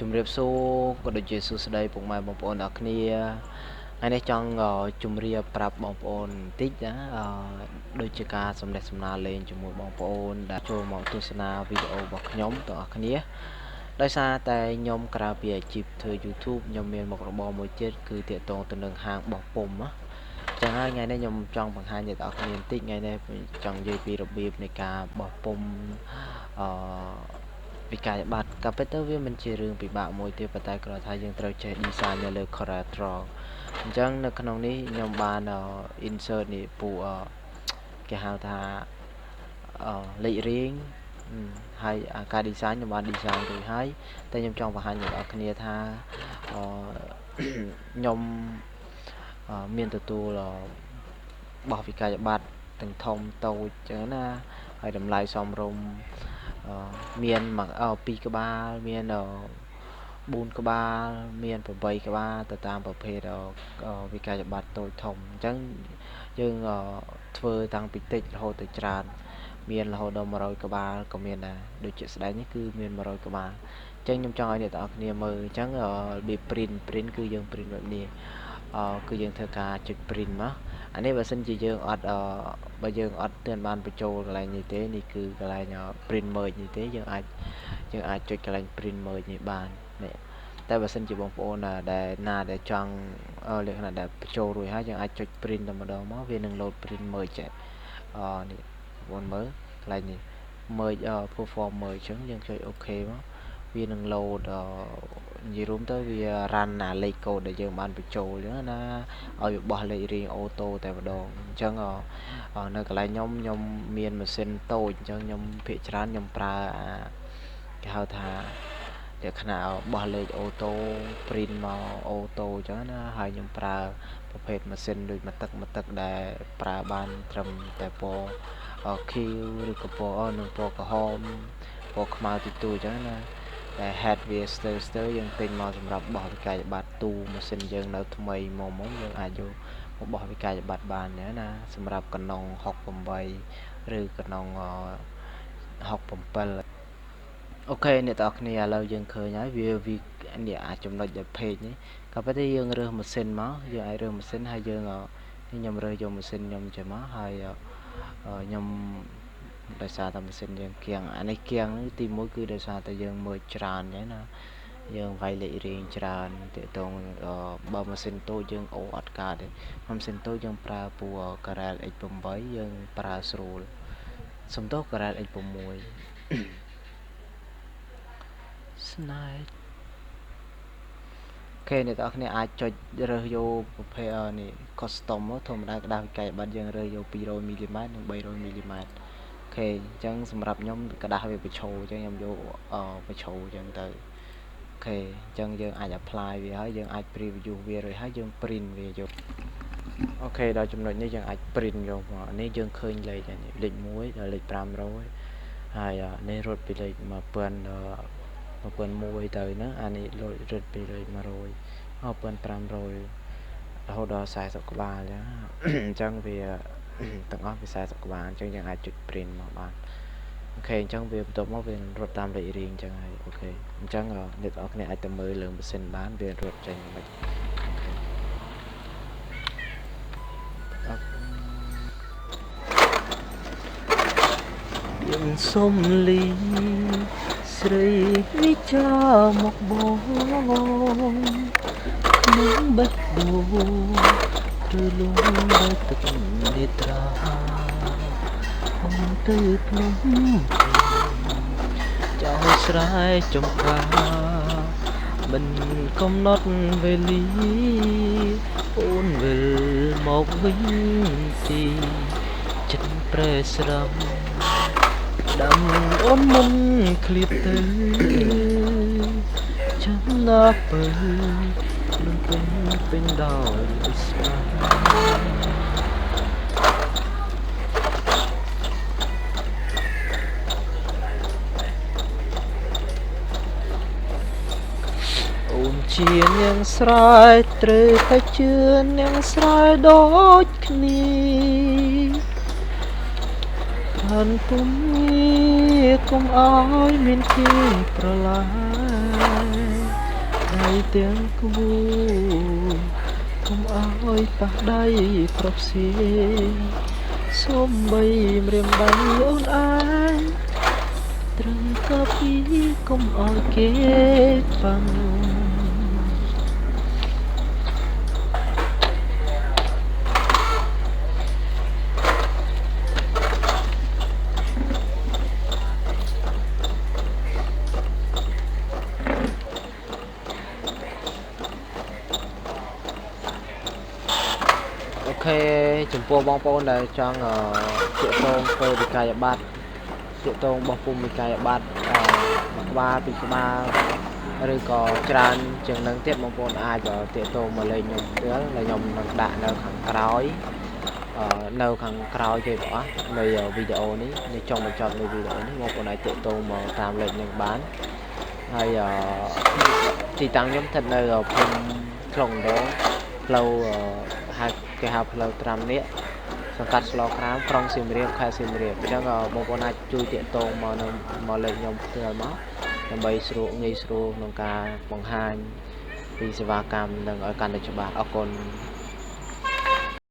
ជំរាបសួរក៏ដូចជាសួស្តីពុកម៉ែបងប្អូនអរគ្នាថ្ងៃនេះចង់ជម្រាបប្រាប់បងប្អូនបន្តិចណាដូចជាការសំណេះសំណាលលេងជាមួយបងប្អូនដែលចូលមកទស្សនាវីដេអូរបស់ខ្ញុំទាំងអស់គ្នាដោយសារតែខ្ញុំក្រៅពីអាជីពធ្វើ YouTube ខ្ញុំមានមុខរបរមួយទៀតគឺទាក់ទងទៅនឹងហាងបោះពុម្ពណាចឹងហើយថ្ងៃនេះខ្ញុំចង់បង្ហាញដល់អ្នកនរគ្នាបន្តិចថ្ងៃនេះចង់និយាយពីរបៀបនៃការបោះពុម្ពវិក័យប័ត្រក៏ពិតទៅវាមិនជារឿងពិបាកមួយទេប៉ុន្តែគ្រាន់តែយើងត្រូវចេះ design នៅលើ Corel Draw អញ្ចឹងនៅក្នុងនេះខ្ញុំបាន insert នេះពូគេហៅថាលេខរៀងហើយការ design ខ្ញុំបាន design រួចហើយតែខ្ញុំចង់បង្ហាញដល់អ្នកគ្នាថាខ្ញុំមានទទួលបោះវិក័យប័ត្រទាំងធំតូចអញ្ចឹងណាហើយតម្លៃសមរម្យមាន2ក្បាលមាន4ក្បាលមាន8ក្បាលទៅតាមប្រភេទវិក័យប័ត្រតូចធំអញ្ចឹងយើងធ្វើតាំងពីតិចរហូតទៅច្រើនមានរហូតដល់100ក្បាលក៏មានដែរដូចជាស្ដែងនេះគឺមាន100ក្បាលអញ្ចឹងខ្ញុំចង់ឲ្យអ្នកទាំងអស់គ្នាមើលអញ្ចឹងរបៀប print គឺយើង print បែបនេះគឺយើងធ្វើការចុច print មកអានេះបើសិនជាយើងអត់បើយើងអត់ទាន់បានបញ្ចូលកន្លែងនេះទេនេះគឺកន្លែង print merge នេះទេយើងអាចចុចកន្លែង print merge នេះបាននេះតែបើសិនជាបងប្អូនដែលចង់លក្ខណៈដែលបញ្ចូលរួចហើយយើងអាចចុច print តែម្ដងមកវានឹង load print merge នេះបងប្អូនមើលកន្លែងនេះ merge perform merge អញ្ចឹងយើងចុច OK មកវានឹង load និយាយរួមទៅវា run លេខកូដដែលយើងបានបញ្ចូលអញ្ចឹងណាឲ្យវាបោះលេខរៀងអូតូតែម្ដងអញ្ចឹងនៅកន្លែងខ្ញុំមានម៉ាស៊ីនតូចអញ្ចឹងខ្ញុំភាគច្រើនខ្ញុំប្រើគេហៅថាលក្ខណៈបោះលេខអូតូ print មកអូតូអញ្ចឹងណាហើយខ្ញុំប្រើប្រភេទម៉ាស៊ីនដូចមួយទឹកដែលប្រើបានត្រឹមតែពណ៌ខៀវឬក៏ពណ៌នឹងពណ៌ក្រហមពណ៌ខ្មៅតិចតួចអញ្ចឹងណាតែ head វាស្ទើរយើងទិញមកសម្រាប់បោះវិក័យប័ត្រទូម៉ាស៊ីនយើងនៅថ្មីមកយើងអាចយកមកបោះវិក័យប័ត្របានណាសម្រាប់កណ្ដុង68ឬកណ្ដុង67អូខេអ្នកទាំងអស់គ្នាឥឡូវយើងឃើញហើយវានេះអាចចំណុចដែល page នេះក៏ប៉ុន្តែយើងរើសម៉ាស៊ីនមកយើងអាចរើសម៉ាស៊ីនហើយយើងខ្ញុំរើសយកម៉ាស៊ីនខ្ញុំចេញមកហើយខ្ញុំដោយសារតែម៉ាស៊ីនយើងគៀងអានេះគៀងទី1គឺដោយសារតែយើងមើលច្រើនអញ្ចឹងណាយើងវាយលេខរៀងច្រើនទាក់ទងបើម៉ាស៊ីនតូចយើងអត់កើតទេម៉ាស៊ីនតូចយើងប្រើពូ Corel X8 យើងប្រើស្រួលសំដៅ Corel X6 ស្នេហ៍អូខេអ្នកទាំងអស់គ្នាអាចចុចរើសយកប្រភេទនេះ custom ធម្មតាក្តារវិក័យប័ត្រយើងរើសយក200មីលីម៉ែត្រនិង300មីលីម៉ែត្រអូខេអញ្ចឹងសម្រាប់ខ្ញុំក្តារវាប្រឈោអញ្ចឹងខ្ញុំយកប្រឈោអញ្ចឹងទៅអូខេអញ្ចឹងយើងអាច apply វាហើយយើងអាច preview វារួចហើយយើង print វាយកអូខេដល់ចំណុចនេះយើងអាច print យកមកនេះយើងឃើញលេខ1ដល់លេខ500ហើយនេះរត់ពីលេខ1000 1001ទៅហ្នឹងអានេះរត់ពីលេខ100 1500រហូតដល់40ក្បាលអញ្ចឹងវាទាំងអស់វា40ក្បាលអញ្ចឹងយើងអាចចុច print មកបានអូខេអញ្ចឹងវាបន្ទាប់មកវារត់តាមលេខរៀងអញ្ចឹងហើយអូខេអញ្ចឹងអ្នកទាំងអស់គ្នាអាចទៅមើលលើម៉ាស៊ីនបានវារត់ចេញមិនយើងសុំលីស្រីវិចាមកបងនឹងបេះដូងឬលងដោយទឹកនេត្រាអមទៅភ្នំចៅស្រែចំការមិនកំណត់វេលាអូនវិលមកវិញទីចិត្តប្រែស្រំដាំអូនមិនឃ្លាតទៅចាំណាពើនឹងពេញដោយស្មាអូនជានាងស្រែត្រូវតែជឿនាងស្រែដូចគ្នាបានពុំកុំឲ្យមានគេប្រឡាយ ទាំងគូកុំអើយប៉ះដៃប្រុសស៊ីសូមបីម្រាមដៃអូនឯងត្រូវក៏ពីកុំអោយគេបាំងអូខេចំពោះបងប្អូនដែលចង់ទាក់ទងធ្វើវិក័យប័ត្រទាក់ទងបោះពុំវិក័យប័ត្រក្បាលពីក្បាលឬក៏ច្រើនជាងនឹងទៀតបងប្អូនអាចទាក់ទងមកលេខខ្ញុំផ្ទាល់ដែលខ្ញុំនឹងដាក់នៅខាងក្រោយនៅខាងក្រោយគេបងនៃវីដេអូនេះនៅចុងបញ្ចប់នៃវីដេអូនេះបងប្អូនអាចទាក់ទងមកតាមលេខនឹងបានហើយទីតាំងខ្ញុំស្ថិតនៅភូមិខ្លងដងផ្លូវគេហៅផ្លូវត្រាំនេះសង្កាត់ស្លក្រាមក្រុងសៀមរាបខេត្តសៀមរាបអញ្ចឹងបងប្អូនអាចជួយទាក់ទងមកលេខខ្ញុំផ្ទាល់មកដើម្បីងាយស្រួលក្នុងការបង្ហាញពីសេវាកម្មនិងឲ្យកាន់តែច្បាស់អរគុណ